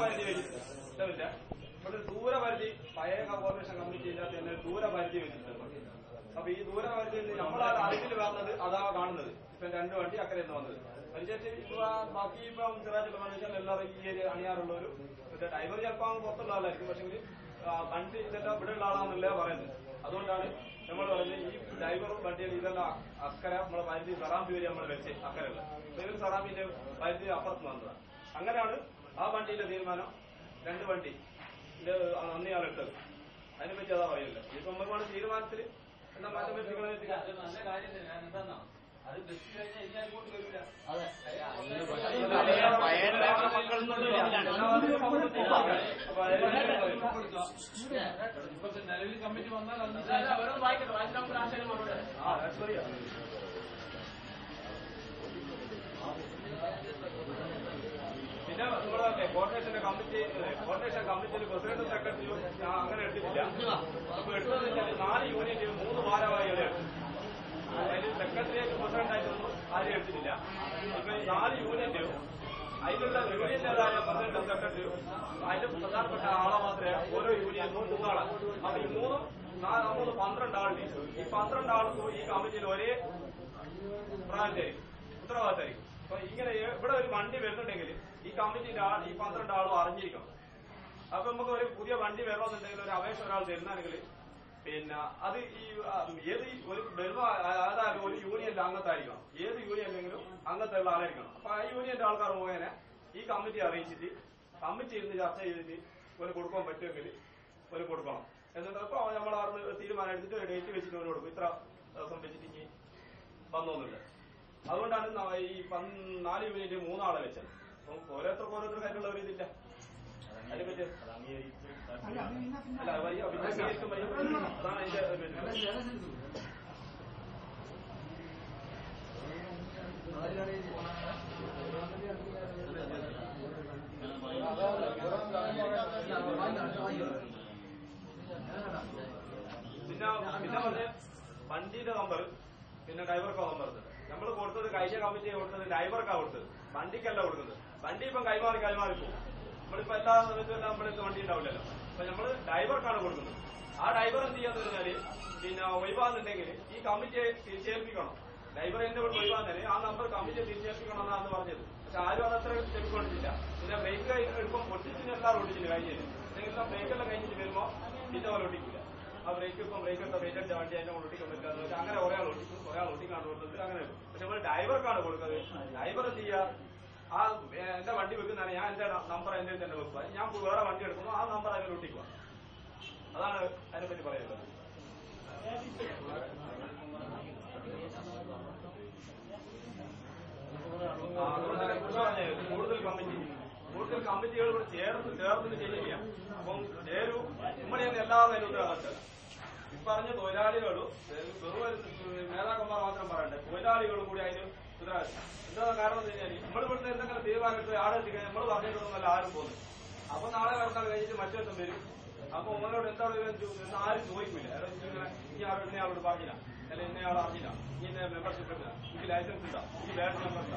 ദൂരപരിധി വെച്ചിട്ടില്ല. ഇവിടെ ദൂരപരിധി പഴയ കോർപ്പറേഷൻ കമ്മിറ്റിയില്ലാത്ത തന്നെ ദൂരപരിധി വെച്ചിട്ടുണ്ട്. അപ്പൊ ഈ ദൂരപരിധി നമ്മളാ അറിവിൽ വന്നത് അതാ കാണുന്നത്. ഇപ്പൊ 2 വണ്ടി അക്കരയെന്ന് വന്നത് അനുസരിച്ച് ബാക്കി ഇപ്പം സിറാജ് പറഞ്ഞാൽ എല്ലാവരും ഈ ഏരിയ അണിയാറുള്ളവരും ഡ്രൈവർ ചിലപ്പോൾ പുറത്തുള്ള ആളായിരിക്കും. പക്ഷെങ്കിൽ വണ്ടി ഇതെല്ലാം ഇവിടെ ഉള്ള ആളാണെന്നല്ല പറയുന്നത്. അതുകൊണ്ടാണ് നമ്മൾ പറയുന്നത് ഈ ഡ്രൈവറും വണ്ടിയിൽ ഇതെല്ലാം അക്കര നമ്മളെ പരിധി സറാമ്പി വരെ നമ്മൾ വെച്ച് അക്കരല്ല ഇവർ സറാമ്പിന്റെ പരിധി അപ്പുറത്ത് വന്നതാണ്. അങ്ങനെയാണ് ആ വണ്ടിയുടെ തീരുമാനം. 2 വണ്ടി നന്ദി ആളിട്ടത്. അതിനെപ്പറ്റി അതാ പറയില്ല. ഇപ്പൊ നമ്മൾക്കാണ് തീരുമാനത്തിൽ എന്താ മാറ്റം പറ്റിക്കണമെന്ന് നല്ല കാര്യം എന്താ അത് ബസ് കഴിഞ്ഞാൽ ഇനി അങ്ങോട്ട് വരില്ല. നിലവിൽ കമ്മിറ്റി വന്നാൽ പിന്നെ നമ്മുടെ കോർഡിനേഷൻ കമ്മിറ്റിയിൽ പ്രസിഡന്റും സെക്രട്ടറിയും അങ്ങനെ എടുത്തിട്ടില്ല. അപ്പൊ എടുത്തതെന്ന് വെച്ചാൽ 4 യൂണിറ്റ് 3 ഭാരവാഹികളെ എടുത്തു. അതിൽ സെക്രട്ടറിയായിട്ട് പ്രസിഡന്റായിട്ടൊന്നും ആരും എടുത്തിട്ടില്ല. ഇപ്പൊ 4 യൂണിറ്റ് അതിലുള്ള യൂണിയന്റേതായ പ്രസിഡന്റും സെക്രട്ടറിയും അതിന്റെ പ്രധാനപ്പെട്ട ആളെ മാത്രമേ ഓരോ യൂണിയനും 3 ആളാണ്. അപ്പൊ ഈ 3 12 ആളുണ്ട്. ഈ 12 ആൾക്കും ഈ കമ്മിറ്റിയിൽ ഒരേ പ്രായത്തായിരിക്കും, ഉത്തരവാദിത്തമായിരിക്കും. അപ്പൊ ഇങ്ങനെ ഇവിടെ ഒരു വണ്ടി വരുന്നുണ്ടെങ്കിൽ ഈ കമ്മിറ്റിന്റെ ഈ 12 ആളും അറിഞ്ഞിരിക്കണം. അപ്പൊ നമുക്ക് ഒരു പുതിയ വണ്ടി വരണമെന്നുണ്ടെങ്കിൽ ഒരു അപേക്ഷ ഒരാൾ തരുന്നാണെങ്കിൽ പിന്നെ അത് ഈ ഏത് ഒരു വരുന്ന അതായത് ഒരു യൂണിയന്റെ അംഗത്തായിരിക്കണം. ഏത് യൂണിയനിലെങ്കിലും അംഗത്തുള്ള ആളായിരിക്കണം. അപ്പൊ ആ യൂണിയന്റെ ആൾക്കാർ മുഖേന ഈ കമ്മിറ്റി അറിയിച്ചിട്ട് കമ്മിറ്റി ഇരുന്ന് ചർച്ച ചെയ്തിട്ട് ഒരു കൊടുക്കാൻ പറ്റുമെങ്കിൽ ഒരു കൊടുക്കണം. എന്നിട്ട് അപ്പൊ നമ്മൾ അവിടെ തീരുമാനം എടുത്തിട്ട് ഡേറ്റ് വെച്ചിട്ട് ഒരു കൊടുക്കും. ഇത്ര ദിവസം വെച്ചിട്ട് ഇനി വന്നോന്നില്ല. അതുകൊണ്ടാണ് ഈ 4 യൂണിറ്റ് 3 ആളെ വെച്ചത്. അപ്പം ഓരോരുത്തർക്കായിട്ടുള്ള ഒരു ഇതില്ല. അതിനെപ്പറ്റി അല്ല അതാണ് അതിന്റെ പിന്നെ പറഞ്ഞ വണ്ടിയുടെ നമ്പർ പിന്നെ ഡ്രൈവർക്കാ നമ്പർ നമ്മൾ കൊടുത്തത് കഴിഞ്ഞ കമ്മിറ്റിയെ കൊടുത്തത് ഡ്രൈവർക്കാ കൊടുത്തത്, വണ്ടിക്കല്ല കൊടുക്കുന്നത്. വണ്ടി ഇപ്പം കൈമാറി പോകും. നമ്മളിപ്പോ എല്ലാ സമയത്തും എല്ലാം നമ്മളിപ്പോ വണ്ടി ഉണ്ടാവില്ലല്ലോ. അപ്പൊ നമ്മള് ഡ്രൈവർക്കാണ് കൊടുക്കുന്നത്. ആ ഡ്രൈവർ എന്ത് ചെയ്യാന്ന് പറഞ്ഞാല് പിന്നെ ഒഴിവാന്നുണ്ടെങ്കിൽ ഈ കമ്മിറ്റിയെ തിരിച്ചേൽപ്പിക്കണം. ഡ്രൈവർ എന്റെ ഇവിടെ ഒഴിവാന്നല്ലേ ആ നമ്പർ കമ്മിറ്റിയെ തിരിച്ചേൽപ്പിക്കണം എന്നാണ് പറഞ്ഞത്. പക്ഷെ ആരും അതത്ര ചെവിക്കൊണ്ടിട്ടില്ല. പിന്നെ ബ്രേക്ക് എടുപ്പം ഒട്ടിച്ചിട്ട് എല്ലാവരും ഒട്ടിച്ചില്ല കഴിഞ്ഞില്ല. എന്തെങ്കിലും ബ്രേക്കെല്ലാം കഴിഞ്ഞിട്ട് വരുമ്പോ പിന്നെ അവർ ഒട്ടിക്കില്ല. ആ ബ്രേക്ക് ഇപ്പം ബ്രേക്ക് എടുത്ത ബ്രേക്ക് അടിച്ച വണ്ടി അതിനെ ഒട്ടിക്കാൻ പറ്റില്ല. അങ്ങനെ ഒരാൾ ഒട്ടിക്കും, ഒരാൾ ഒട്ടിക്കാണ്ട് കൊടുത്തിട്ട് അങ്ങനെ വരും. പക്ഷെ നമ്മൾ ഡ്രൈവർക്കാണ് കൊടുക്കുന്നത്. ഡ്രൈവർ എന്ത് ചെയ്യുക, ആ എന്റെ വണ്ടി വെക്കുന്നതാണ് ഞാൻ എന്റെ നമ്പർ എന്റെ തന്നെ വെക്കുക. ഞാൻ വേറെ വണ്ടി എടുക്കുന്നു, ആ നമ്പർ അതിൽ ഒട്ടിക്കുക. അതാണ് അതിനെപ്പറ്റി പറയുന്നത്. കൂടുതൽ കമ്മിറ്റികൾ ഇവിടെ ചേർന്ന് ചെയ്യുക. അപ്പം നമ്മുടെ എല്ലാ മേലുത്തരവാദിത്തം ഈ പറഞ്ഞ തൊഴിലാളികളും വെറും നേതാക്കന്മാർ മാത്രം പറയണ്ടേ, തൊഴിലാളികളും കൂടി അതിന് ഉത്തരവാദിത്തം. എന്താ കാരണം എന്ന് കഴിഞ്ഞാൽ നമ്മൾ ഇവിടുന്ന് എന്തെങ്കിലും തീരുമാനമെടുത്ത് ആടെ എത്തിക്കാൻ നമ്മൾ പറഞ്ഞിട്ടൊന്നുമല്ല ആരും പോകുന്നത്. അപ്പൊ നാളെ കടത്താൻ കഴിഞ്ഞിട്ട് മറ്റൊരുത്തം വരും. അപ്പൊ ഓനോട് എന്താണ് ആരും ചോദിക്കില്ല. ഇനി ഇന്നയാളോട് പറഞ്ഞില്ല, അല്ലെങ്കിൽ ഇന്നയാൾ അറിഞ്ഞില്ല, ഇനി മെമ്പർഷിപ്പ് ഇല്ല, എനിക്ക് ലൈസൻസ് ഇല്ല, എനിക്ക് ബാഡ് നമ്പർ ഇല്ല,